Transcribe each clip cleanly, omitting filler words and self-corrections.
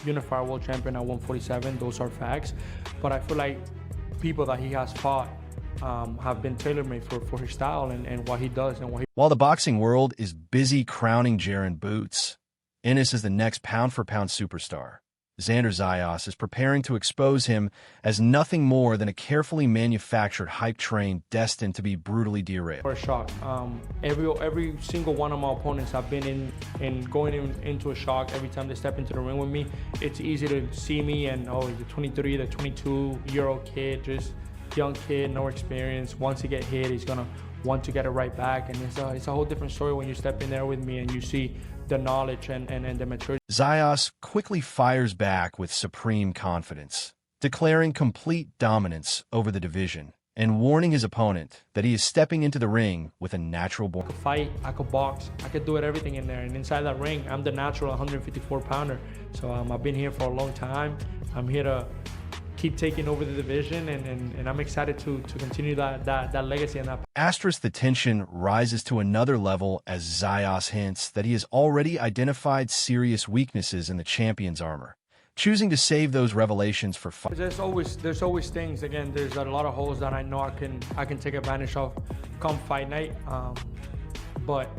unified world champion at 147. Those are facts. But I feel like people that he has fought have been tailor-made for his style and what he does and what he... While the boxing world is busy crowning Jaron Boots, Ennis is the next pound-for-pound superstar. Xander Zayas is preparing to expose him as nothing more than a carefully manufactured hype train destined to be brutally derailed. For a shock. Every single one of my opponents have been into a shock every time they step into the ring with me. It's easy to see me and, oh, the 23, the 22-year-old kid, just young kid, no experience. Once he get hit, he's gonna want to get it right back. And it's a whole different story when you step in there with me and you see the knowledge and the maturity. Zayas quickly fires back with supreme confidence, declaring complete dominance over the division and warning his opponent that he is stepping into the ring with a natural born. I could fight, I could box, I could do it everything in there. And inside that ring, I'm the natural 154-pounder. So I've been here for a long time. I'm here to keep taking over the division, and I'm excited to continue that legacy and that. Asterisk, the tension rises to another level as Zayas hints that he has already identified serious weaknesses in the champion's armor, choosing to save those revelations for fight. There's always things. Again, there's a lot of holes that I know I can take advantage of come fight night, but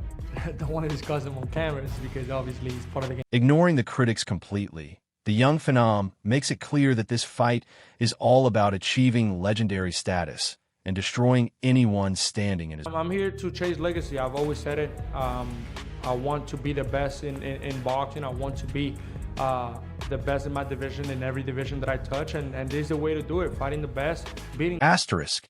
I don't want to discuss them on cameras because obviously it's part of the game. Ignoring the critics completely, the young phenom makes it clear that this fight is all about achieving legendary status and destroying anyone standing in his... I'm here to chase legacy. I've always said it. I want to be the best in boxing. I want to be the best in my division, in every division that I touch, and this is the way to do it, fighting the best, beating... Asterisk,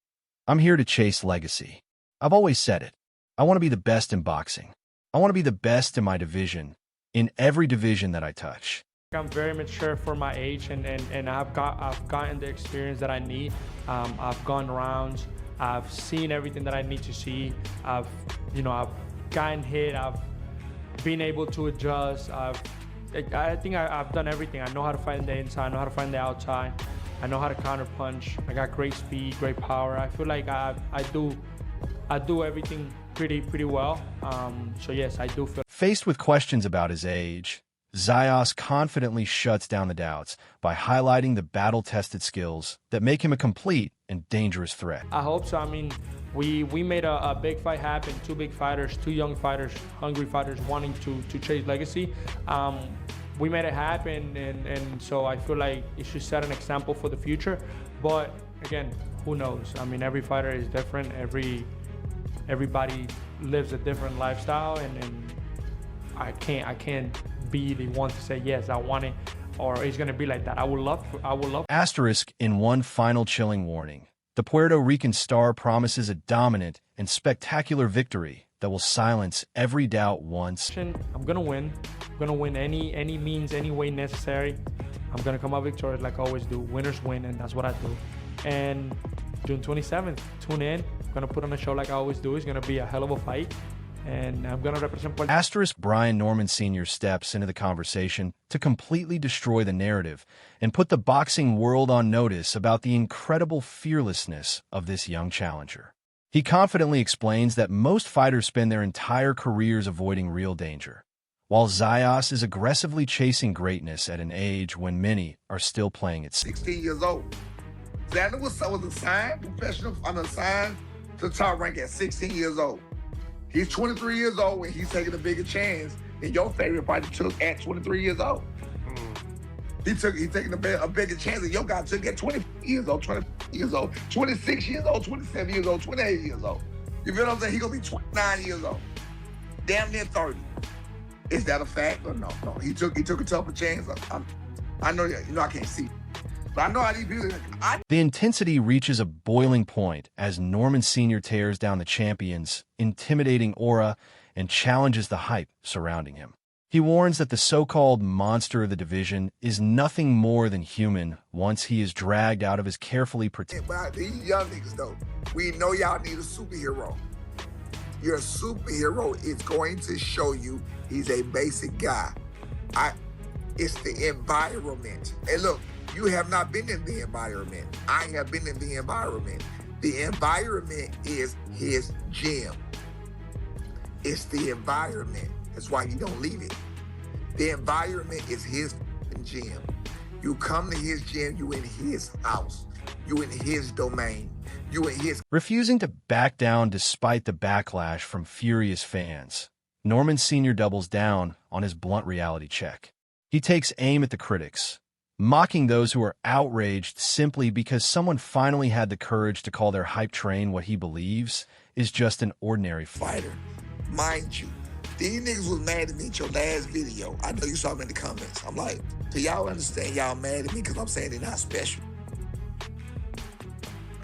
I'm here to chase legacy. I've always said it. I want to be the best in boxing. I want to be the best in my division, in every division that I touch. I'm very mature for my age, and I've gotten the experience that I need. I've gone rounds. I've seen everything that I need to see. I've gotten hit. I've been able to adjust. I think I've done everything. I know how to fight in the inside. I know how to fight in the outside. I know how to counter punch. I got great speed, great power. I feel like I do everything pretty well. So yes, I do feel. Faced with questions about his age, Zayas confidently shuts down the doubts by highlighting the battle-tested skills that make him a complete and dangerous threat. I hope so. I mean, we made a big fight happen. Two big fighters, two young fighters, hungry fighters wanting to chase legacy. We made it happen, and so I feel like it should set an example for the future. But again, who knows? I mean, every fighter is different. Everybody lives a different lifestyle, and I can't be the one to say yes, I want it, or it's gonna be like that. I would love. Asterisk, in one final chilling warning, the Puerto Rican star promises a dominant and spectacular victory that will silence every doubt once. I'm gonna win. I'm gonna win any means, any way necessary. I'm gonna come out victorious like I always do. Winners win, and that's what I do. And June 27th, tune in. I'm gonna put on a show like I always do. It's gonna be a hell of a fight, and I'm gonna represent. Asterisk, Brian Norman Sr. steps into the conversation to completely destroy the narrative and put the boxing world on notice about the incredible fearlessness of this young challenger. He confidently explains that most fighters spend their entire careers avoiding real danger, while Zayas is aggressively chasing greatness at an age when many are still playing it. 16 years old. Xander was assigned professional, assigned to the top rank at 16 years old. He's 23 years old and he's taking a bigger chance than your favorite fighter took at 23 years old. He's taking a bigger chance than your guy took at 20 years old, 20 years old, 26 years old, 27 years old, 28 years old. You feel what I'm saying? He's gonna be 29 years old. Damn near 30. Is that a fact or no? No, he took a tougher chance. I know, I can't see. But I know how these people... The intensity reaches a boiling point as Norman Sr. tears down the champion's intimidating aura and challenges the hype surrounding him. He warns that the so-called monster of the division is nothing more than human once he is dragged out of his carefully protected... But these young niggas, though, we know y'all need a superhero. Your superhero is going to show you he's a basic guy. It's the environment. And look, you have not been in the environment. I have been in the environment. The environment is his gym. It's the environment. That's why you don't leave it. The environment is his open gym. You come to his gym, you in his house. You in his domain. You in his... Refusing to back down despite the backlash from furious fans, Norman Sr. doubles down on his blunt reality check. He takes aim at the critics, mocking those who are outraged simply because someone finally had the courage to call their hype train what he believes is just an ordinary fighter. Mind you, these niggas was mad at me at your last video. I know you saw me in the comments. I'm like, do y'all understand y'all mad at me because I'm saying they're not special?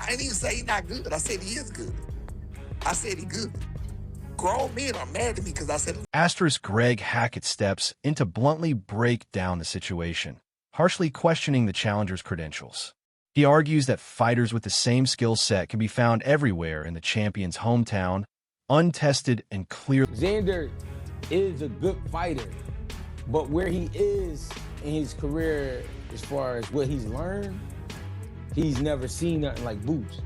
I didn't even say he's not good. I said he is good. I said he good. Grown men are mad at me because I said... Asterisk Greg Hackett steps in to bluntly break down the situation, harshly questioning the challenger's credentials. He argues that fighters with the same skill set can be found everywhere in the champion's hometown, untested and clear. Xander is a good fighter, but where he is in his career as far as what he's learned, he's never seen nothing like Boots.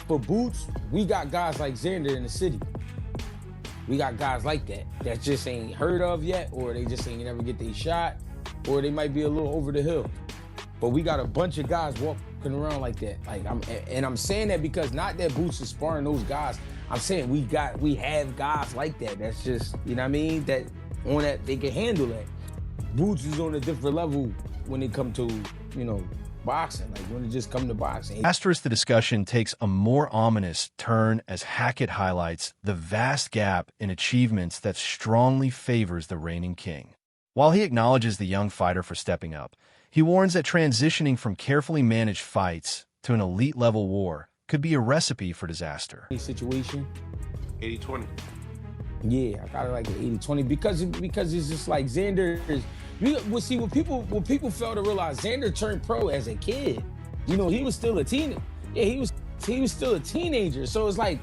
For Boots, we got guys like Xander in the city. We got guys like that just ain't heard of yet, or they just ain't never get their shot, or they might be a little over the hill. But we got a bunch of guys walking around like that. I'm saying that because not that Boots is sparring those guys. I'm saying we have guys like that. That's just, you know what I mean? That on that they can handle that. Boots is on a different level when it come to, you know, boxing, like when it just come to boxing. Asterisk the discussion takes a more ominous turn as Hackett highlights the vast gap in achievements that strongly favors the reigning king. While he acknowledges the young fighter for stepping up, he warns that transitioning from carefully managed fights to an elite-level war could be a recipe for disaster. Situation? 80-20. Yeah, I got it like an 80-20 because it's just like Xander is... See, what people fail to realize, Xander turned pro as a kid. You know, he was still a teenager. Yeah, he was still a teenager. So it's like,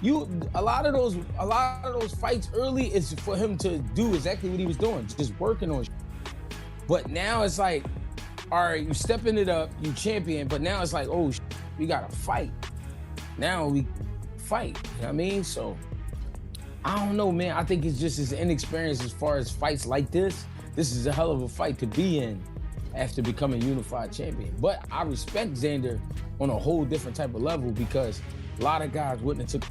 a lot of those fights early is for him to do exactly what he was doing, just working on. But now it's like, all right, you stepping it up, you champion, but now it's like, oh, we gotta fight. Now we fight. You know what I mean? So I don't know, man. I think it's just his inexperience as far as fights like this. This is a hell of a fight to be in after becoming unified champion. But I respect Xander on a whole different type of level because a lot of guys wouldn't have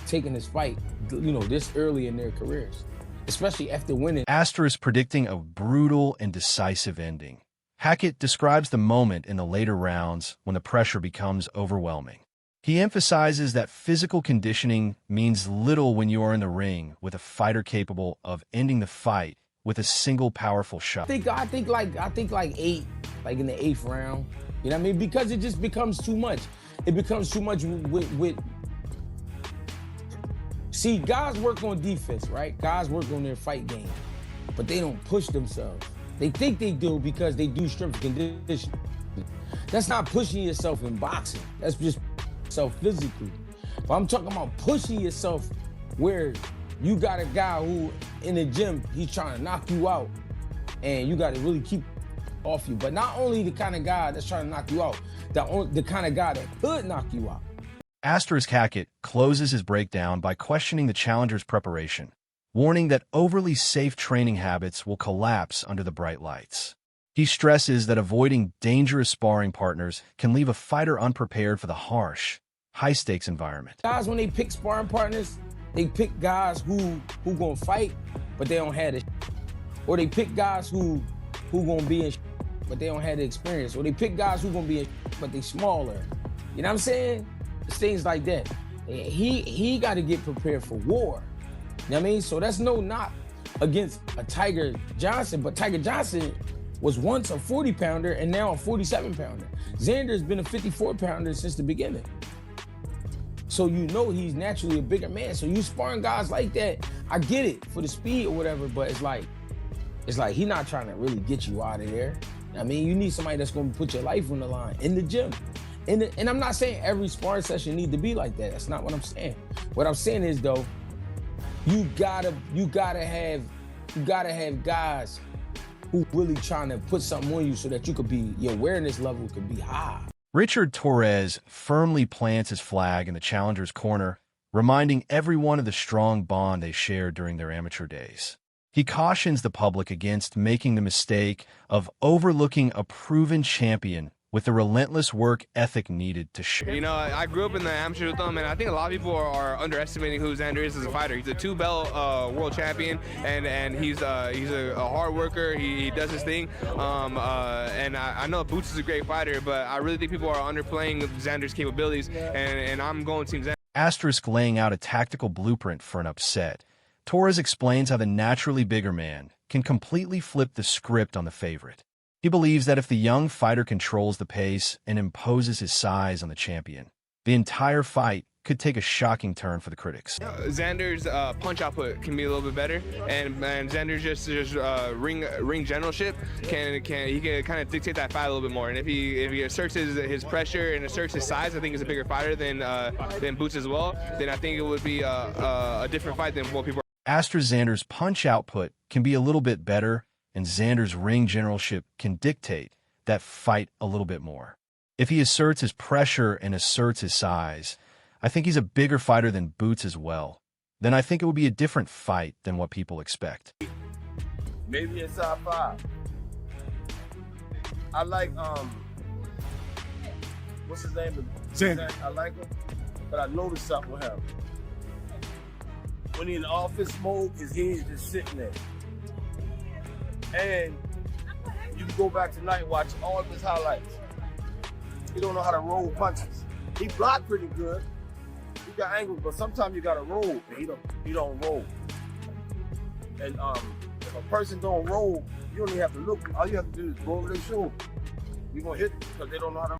taken this fight, you know, this early in their careers, especially after winning. Asterisk predicting a brutal and decisive ending. Hackett describes the moment in the later rounds when the pressure becomes overwhelming. He emphasizes that physical conditioning means little when you are in the ring with a fighter capable of ending the fight with a single powerful shot. I think like 8, like in the 8th round. You know what I mean? Because it just becomes too much. It becomes too much with... See, guys work on defense, right? Guys work on their fight game, but they don't push themselves. They think they do because they do strength and conditioning. That's not pushing yourself in boxing. That's just yourself physically. But I'm talking about pushing yourself where you got a guy who, in the gym, he's trying to knock you out, and you got to really keep off you. But not only the kind of guy that's trying to knock you out, the kind of guy that could knock you out. Asterisk Hackett closes his breakdown by questioning the challenger's preparation, warning that overly safe training habits will collapse under the bright lights. He stresses that avoiding dangerous sparring partners can leave a fighter unprepared for the harsh, high-stakes environment. Guys, when they pick sparring partners, they pick guys who gonna fight, but they don't have the or they pick guys who gonna be in but they don't have the experience. Or they pick guys who gonna be in but they smaller. You know what I'm saying? It's things like that. He got to get prepared for war. You know what I mean? So that's no knock against a Tiger Johnson, but Tiger Johnson was once a 40-pounder and now a 47-pounder. Xander's been a 54-pounder since the beginning. So you know he's naturally a bigger man. So you sparring guys like that, I get it for the speed or whatever, but it's like he's not trying to really get you out of there. I mean, you need somebody that's gonna put your life on the line in the gym. And I'm not saying every sparring session need to be like that. That's not what I'm saying. What I'm saying is though, you gotta have guys who really trying to put something on you so that your awareness level could be high. Richard Torres firmly plants his flag in the challenger's corner, reminding everyone of the strong bond they shared during their amateur days. He cautions the public against making the mistake of overlooking a proven champion with the relentless work ethic needed to show. You know, I grew up in the amateur with him, and I think a lot of people are underestimating who Xander is as a fighter. He's a 2-belt world champion, and he's a hard worker. He does his thing, and I know Boots is a great fighter, but I really think people are underplaying Xander's capabilities, and I'm going Team Xander. Asterisk laying out a tactical blueprint for an upset. Torres explains how the naturally bigger man can completely flip the script on the favorite. He believes that if the young fighter controls the pace and imposes his size on the champion, the entire fight could take a shocking turn for the critics. Xander's punch output can be a little bit better, and Xander's just ring generalship can kind of dictate that fight a little bit more. And if he asserts his pressure and asserts his size, I think he's a bigger fighter than Boots as well. Then I think it would be a different fight than what people. Xander's punch output can be a little bit better, and Xander's ring generalship can dictate that fight a little bit more. If he asserts his pressure and asserts his size, I think he's a bigger fighter than Boots as well. Then I think it would be a different fight than what people expect. Maybe inside 5. I like, what's his name? Xander. I like him, but I noticed something with him. When he's in office mode, his head is just sitting there. And you can go back tonight and watch all of his highlights. He don't know how to roll punches. He blocked pretty good. He got angles, but sometimes you gotta roll, and he don't roll. And if a person don't roll, you don't even have to look. All you have to do is roll their shoulder. You're gonna hit because they don't know how to